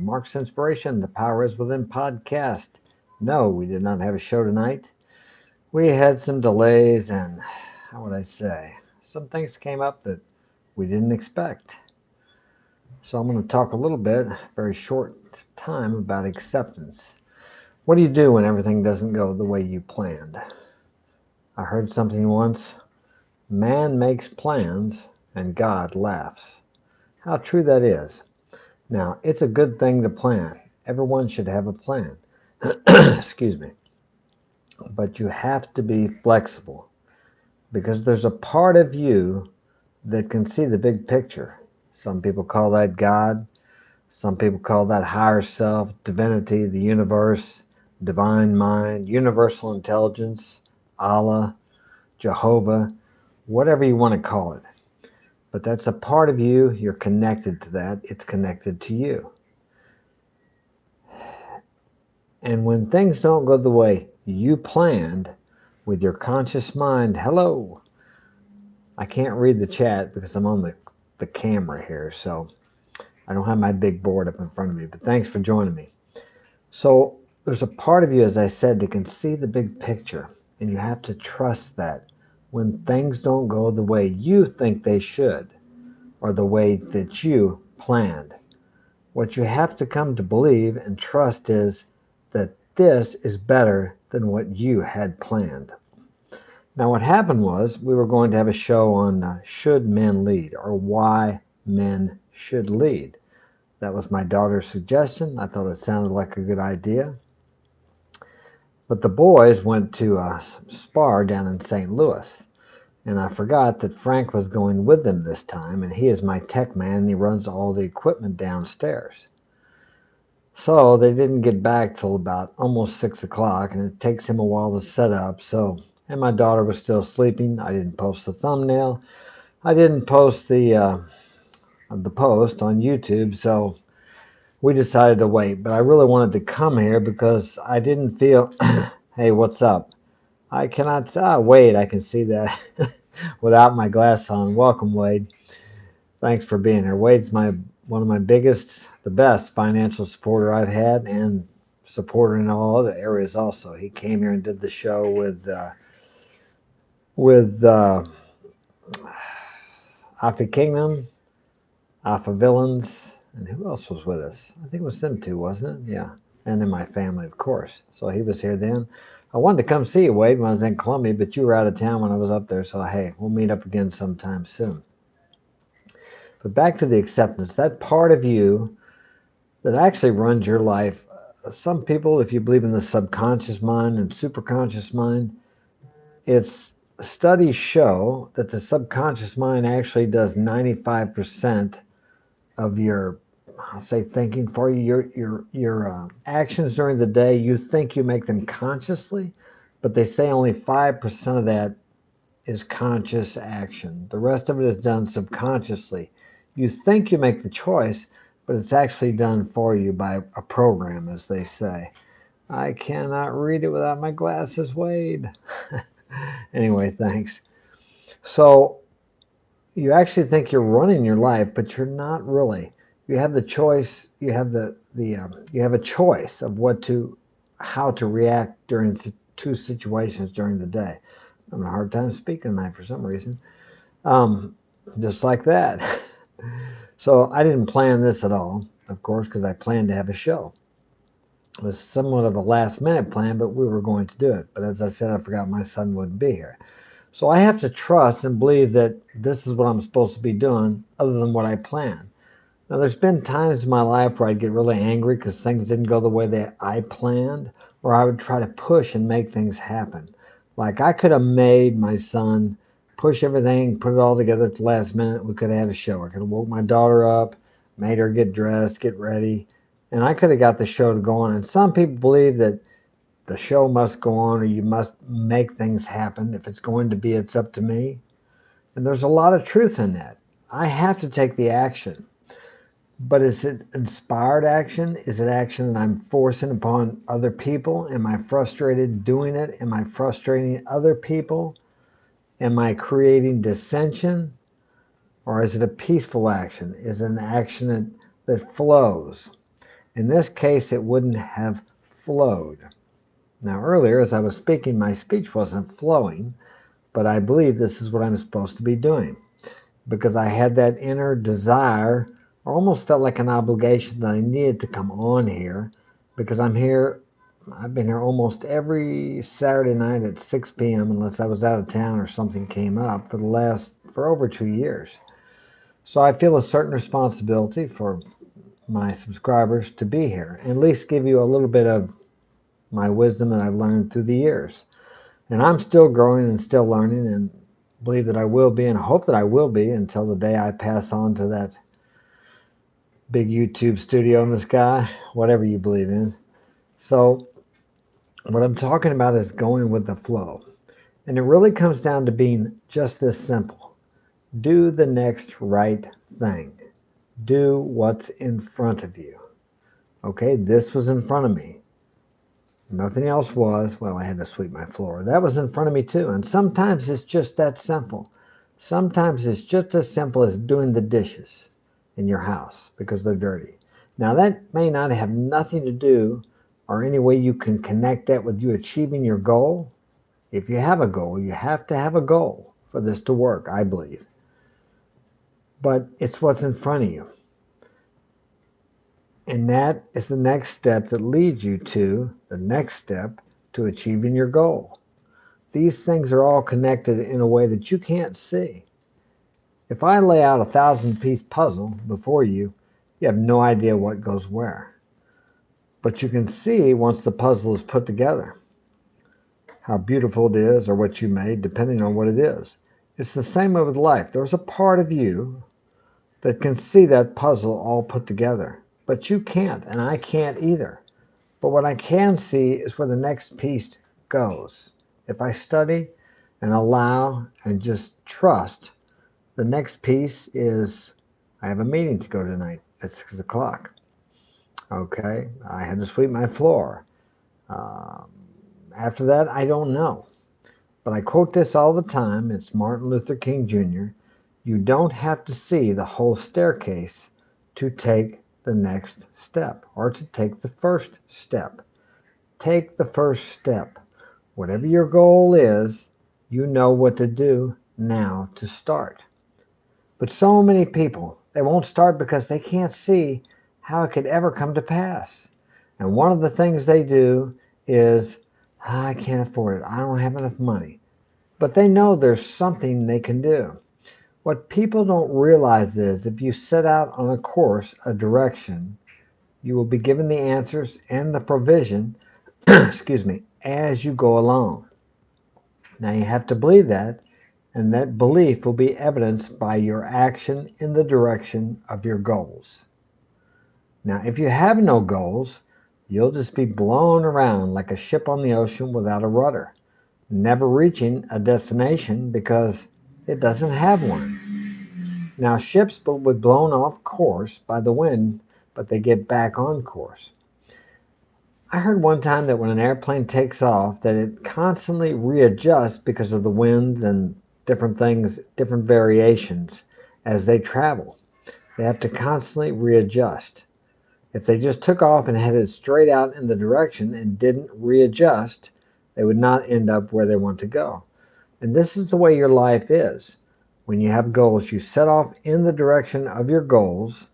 Mark's Inspiration, The Power is Within podcast. No, we did not have a show tonight. We had some delays and, how would I say, some things came up that we didn't expect. So I'm going to talk a little bit, very short time, about acceptance. What do you do when everything doesn't go the way you planned? I heard something once, man makes plans and God laughs. How true that is. Now, it's a good thing to plan. Everyone should have a plan. Excuse me. But you have to be flexible because there's a part of you that can see the big picture. Some people call that God. Some people call that higher self, divinity, the universe, divine mind, universal intelligence, Allah, Jehovah, whatever you want to call it. But that's a part of you. You're connected to that. It's connected to you. And when things don't go the way you planned with your conscious mind, hello. I can't read the chat because I'm on the camera here, so I don't have my big board up in front of me. But thanks for joining me. So there's a part of you, as I said, that can see the big picture. And you have to trust that when things don't go the way you think they should or the way that you planned, what you have to come to believe and trust is that this is better than what you had planned. Now, what happened was we were going to have a show on should men lead or why men should lead. That was my daughter's suggestion. I thought it sounded like a good idea. But the boys went to spar down in St. Louis. And I forgot that Frank was going with them this time. And he is my tech man. And he runs all the equipment downstairs. So they didn't get back till about almost 6 o'clock. And it takes him a while to set up. And my daughter was still sleeping. I didn't post the thumbnail. I didn't post the post on YouTube. So we decided to wait, but I really wanted to come here because I didn't feel, hey, what's up? I cannot, Wade, I can see that without my glass on. Welcome, Wade. Thanks for being here. Wade's one of my biggest, the best financial supporter I've had and supporter in all other areas also. He came here and did the show with Alpha Kingdom, Alpha Villains, and who else was with us? I think it was them two, wasn't it? Yeah. And then my family, of course. So he was here then. I wanted to come see you, Wade, when I was in Columbia, but you were out of town when I was up there. So, hey, we'll meet up again sometime soon. But back to the acceptance, that part of you that actually runs your life. Some people, if you believe in the subconscious mind and superconscious mind, studies show that the subconscious mind actually does 95% of your, I'll say, thinking for you. Your actions during the day, you think you make them consciously, but they say only 5% of that is conscious action. The rest of it is done subconsciously. You think you make the choice, but it's actually done for you by a program, as they say. I cannot read it without my glasses, Wade. Anyway, thanks. So you actually think you're running your life, but you're not really. You have the choice. You have you have a choice of how to react during two situations during the day. I'm having a hard time speaking tonight for some reason. Just like that. So I didn't plan this at all, of course, because I planned to have a show. It was somewhat of a last-minute plan, but we were going to do it. But as I said, I forgot my son wouldn't be here. So I have to trust and believe that this is what I'm supposed to be doing other than what I planned. Now, there's been times in my life where I'd get really angry because things didn't go the way that I planned, or I would try to push and make things happen. Like I could have made my son push everything, put it all together at the last minute. We could have had a show. I could have woke my daughter up, made her get dressed, get ready, and I could have got the show to go on. And some people believe that the show must go on or you must make things happen. If it's going to be, it's up to me. And there's a lot of truth in that. I have to take the action. But is it inspired action? Is it action that I'm forcing upon other people? Am I frustrated doing it? Am I frustrating other people? Am I creating dissension? Or is it a peaceful action? Is it an action that flows? In this case, it wouldn't have flowed. Now, earlier, as I was speaking, my speech wasn't flowing, but I believe this is what I'm supposed to be doing because I had that inner desire, or almost felt like an obligation that I needed to come on here because I'm here. I've been here almost every Saturday night at 6 p.m. unless I was out of town or something came up for over 2 years. So I feel a certain responsibility for my subscribers to be here and at least give you a little bit of my wisdom that I've learned through the years. And I'm still growing and still learning and believe that I will be and hope that I will be until the day I pass on to that big YouTube studio in the sky, whatever you believe in. So what I'm talking about is going with the flow. And it really comes down to being just this simple. Do the next right thing. Do what's in front of you. Okay, this was in front of me. Nothing else was. Well, I had to sweep my floor. That was in front of me too. And sometimes it's just that simple. Sometimes it's just as simple as doing the dishes in your house because they're dirty. Now, that may not have nothing to do or any way you can connect that with you achieving your goal. If you have a goal, you have to have a goal for this to work, I believe. But it's what's in front of you. And that is the next step that leads you to the next step to achieving your goal. These things are all connected in a way that you can't see. If I lay out a 1,000-piece puzzle before you, you have no idea what goes where. But you can see once the puzzle is put together how beautiful it is or what you made, depending on what it is. It's the same way with life. There's a part of you that can see that puzzle all put together. But you can't, and I can't either. But what I can see is where the next piece goes. If I study and allow and just trust, the next piece is I have a meeting to go tonight at 6 o'clock. Okay, I had to sweep my floor. After that, I don't know. But I quote this all the time. It's Martin Luther King Jr. You don't have to see the whole staircase to take the next step or to take the first step. Take the first step. Whatever your goal is, you know what to do now to start. But so many people, they won't start because they can't see how it could ever come to pass. And one of the things they do is, I can't afford it. I don't have enough money. But they know there's something they can do. What people don't realize is if you set out on a course, a direction, you will be given the answers and the provision, excuse me, as you go along. Now you have to believe that, and that belief will be evidenced by your action in the direction of your goals. Now, if you have no goals, you'll just be blown around like a ship on the ocean without a rudder, never reaching a destination because it doesn't have one. Now, ships would be blown off course by the wind, but they get back on course. I heard one time that when an airplane takes off, that it constantly readjusts because of the winds and different things, different variations as they travel. They have to constantly readjust. If they just took off and headed straight out in the direction and didn't readjust, they would not end up where they want to go. And this is the way your life is. When you have goals, you set off in the direction of your goals,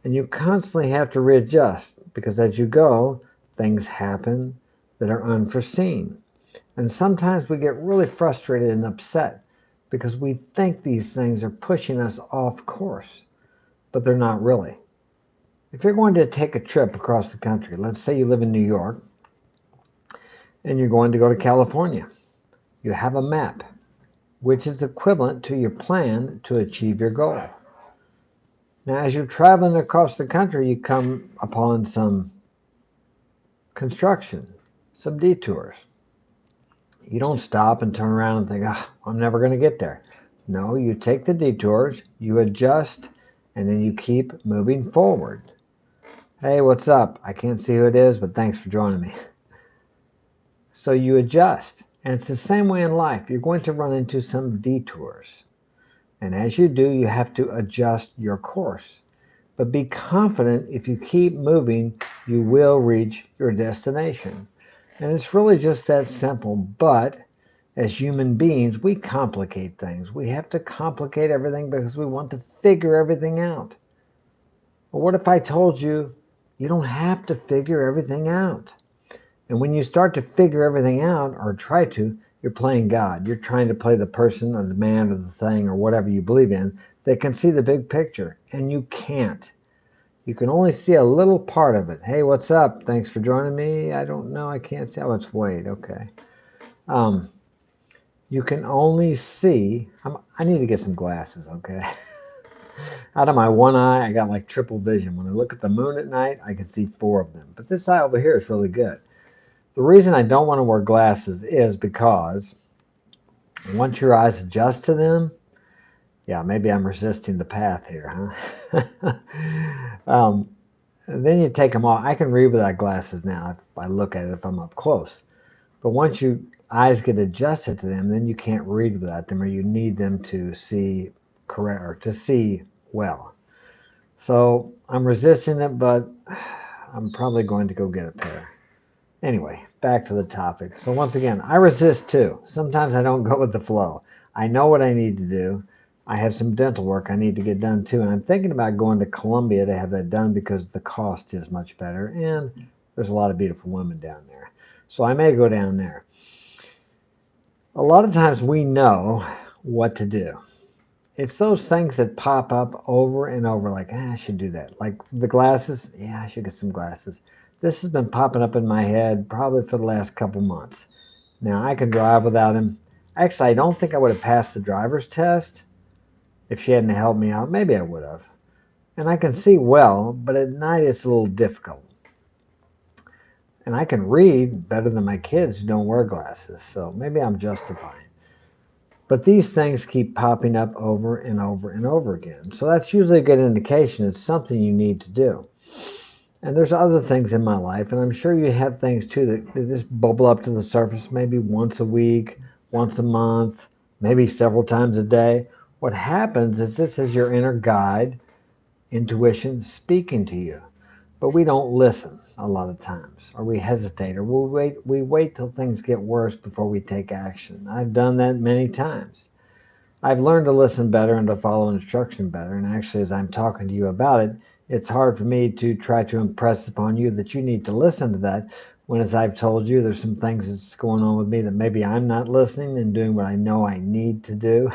and you constantly have to readjust because as you go, things happen that are unforeseen. And sometimes we get really frustrated and upset because we think these things are pushing us off course, but they're not really. If you're going to take a trip across the country, let's say you live in New York and you're going to go to California, you have a map, which is equivalent to your plan to achieve your goal. Now, as you're traveling across the country, you come upon some construction, some detours. You don't stop and turn around and think, I'm never going to get there. No, you take the detours, you adjust, and then you keep moving forward. Hey, what's up? I can't see who it is, but thanks for joining me. So you adjust. And it's the same way in life. You're going to run into some detours. And as you do, you have to adjust your course. But be confident if you keep moving, you will reach your destination. And it's really just that simple. But as human beings, we complicate things. We have to complicate everything because we want to figure everything out. Well, what if I told you you don't have to figure everything out? And when you start to figure everything out, or try to, you're playing God. You're trying to play the person or the man or the thing or whatever you believe in that can see the big picture. And you can't. You can only see a little part of it. Hey, what's up? Thanks for joining me. I don't know. I can't see. Oh, it's Wade. Okay. Um, you can only see. I need to get some glasses, okay? Out of my one eye, I got like triple vision. When I look at the moon at night, I can see 4 of them. But this eye over here is really good. The reason I don't want to wear glasses is because once your eyes adjust to them, yeah, maybe I'm resisting the path here, huh? Then you take them off. I can read without glasses now if I look at it if I'm up close. But once your eyes get adjusted to them, then you can't read without them, or you need them to see correct or to see well. So I'm resisting it, but I'm probably going to go get a pair. Anyway, back to the topic. So once again, I resist too. Sometimes I don't go with the flow. I know what I need to do. I have some dental work I need to get done too, and I'm thinking about going to Colombia to have that done because the cost is much better, and there's a lot of beautiful women down there. So I may go down there. A lot of times we know what to do. It's those things that pop up over and over, like, I should do that. Like the glasses, yeah, I should get some glasses. This has been popping up in my head probably for the last couple months. Now, I can drive without him. Actually, I don't think I would have passed the driver's test if she hadn't helped me out. Maybe I would have. And I can see well, but at night it's a little difficult. And I can read better than my kids who don't wear glasses, so maybe I'm justifying. But these things keep popping up over and over and over again. So that's usually a good indication it's something you need to do. And there's other things in my life, and I'm sure you have things too that just bubble up to the surface maybe once a week, once a month, maybe several times a day. What happens is this is your inner guide, intuition speaking to you. But we don't listen a lot of times, or we hesitate, or we wait till things get worse before we take action. I've done that many times. I've learned to listen better and to follow instruction better. And actually, as I'm talking to you about it, it's hard for me to try to impress upon you that you need to listen to that. When, as I've told you, there's some things that's going on with me that maybe I'm not listening and doing what I know I need to do.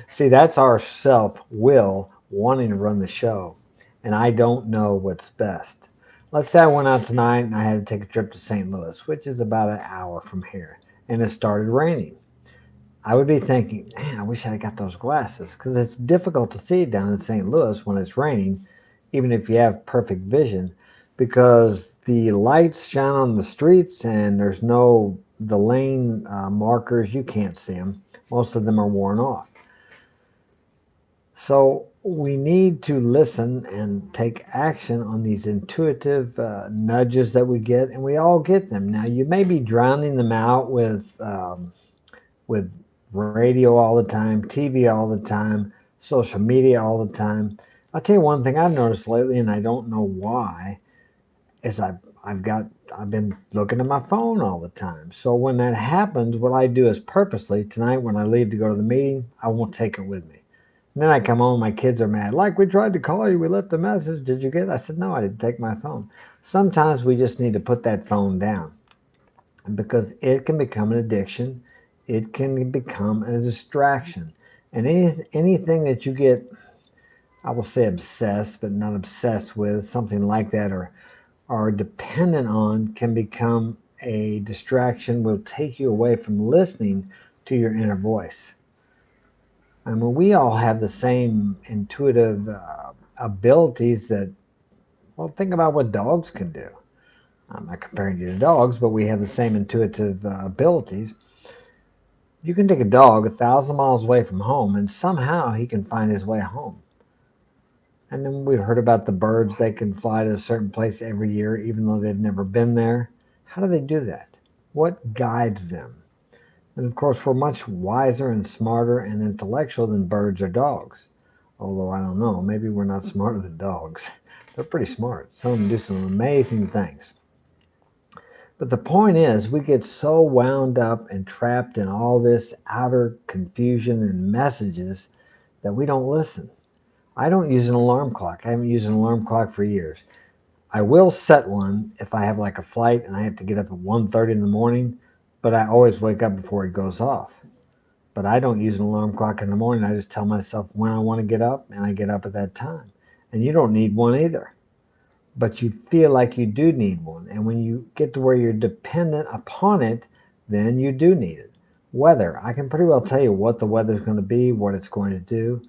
See, that's our self-will wanting to run the show. And I don't know what's best. Let's say I went out tonight and I had to take a trip to St. Louis, which is about an hour from here, and it started raining. I would be thinking, man, I wish I got those glasses because it's difficult to see down in St. Louis when it's raining, even if you have perfect vision, because the lights shine on the streets and there's the lane markers, you can't see them. Most of them are worn off. So we need to listen and take action on these intuitive nudges that we get, and we all get them. Now, you may be drowning them out with radio all the time, TV all the time, social media all the time. I'll tell you one thing I've noticed lately, and I don't know why, is I've been looking at my phone all the time. So when that happens, what I do is purposely tonight when I leave to go to the meeting, I won't take it with me. And then I come home, my kids are mad. Like, we tried to call you, we left a message. Did you get it? I said, no, I didn't take my phone. Sometimes we just need to put that phone down because it can become an addiction. It can become a distraction. And anything that you get, I will say obsessed, but not obsessed with, something like that, or are dependent on, can become a distraction, will take you away from listening to your inner voice. I mean, we all have the same intuitive abilities that, well, think about what dogs can do. I'm not comparing you to dogs, but we have the same intuitive abilities. You can take a dog 1,000 miles away from home, and somehow he can find his way home. And then we've heard about the birds. They can fly to a certain place every year, even though they've never been there. How do they do that? What guides them? And of course, we're much wiser and smarter and intellectual than birds or dogs. Although I don't know, maybe we're not smarter than dogs. They're pretty smart. Some of them do some amazing things. But the point is, we get so wound up and trapped in all this outer confusion and messages that we don't listen. I don't use an alarm clock. I haven't used an alarm clock for years. I will set one if I have like a flight and I have to get up at 1:30 in the morning, but I always wake up before it goes off. But I don't use an alarm clock in the morning. I just tell myself when I want to get up, and I get up at that time. And you don't need one either. But you feel like you do need one. And when you get to where you're dependent upon it, then you do need it. Weather. I can pretty well tell you what the weather's going to be, what it's going to do.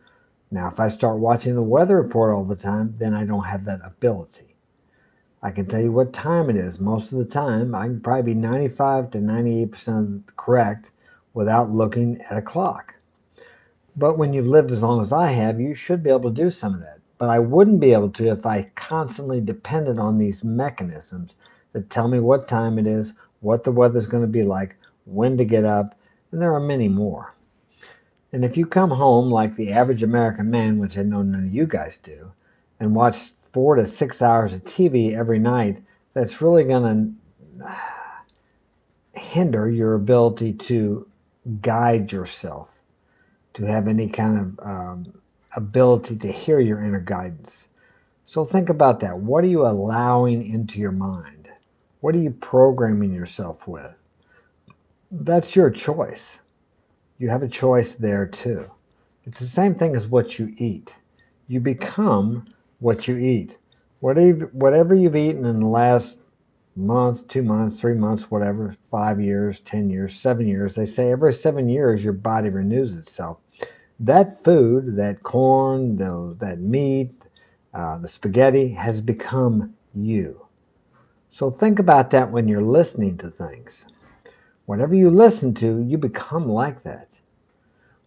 Now, if I start watching the weather report all the time, then I don't have that ability. I can tell you what time it is. Most of the time, I can probably be 95 to 98% correct without looking at a clock. But when you've lived as long as I have, you should be able to do some of that. But I wouldn't be able to if I constantly depended on these mechanisms that tell me what time it is, what the weather's going to be like, when to get up, and there are many more. And if you come home like the average American man, which I know none of you guys do, and watch 4 to 6 hours of TV every night, that's really going to hinder your ability to guide yourself, to have any kind of ability to hear your inner guidance. So think about that. What are you allowing into your mind? What are you programming yourself with? That's your choice. You have a choice there too. It's the same thing as what you eat. You become what you eat. Whatever you've eaten in the last month, 2 months, 3 months, whatever, 5 years, 10 years, 7 years, they say every 7 years your body renews itself. That food, that corn, that meat, the spaghetti has become you. So think about that when you're listening to things. Whatever you listen to, you become like that.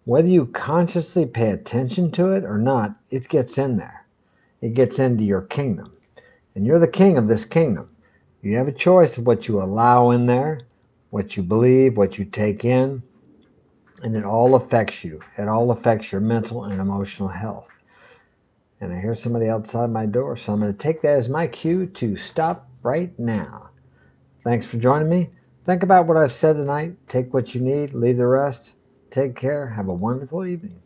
Whether you consciously pay attention to it or not, it gets in there. It gets into your kingdom. And you're the king of this kingdom. You have a choice of what you allow in there, what you believe, what you take in, and it all affects you. It all affects your mental and emotional health. And I hear somebody outside my door, so I'm going to take that as my cue to stop right now. Thanks for joining me. Think about what I've said tonight. Take what you need, leave the rest. Take care. Have a wonderful evening.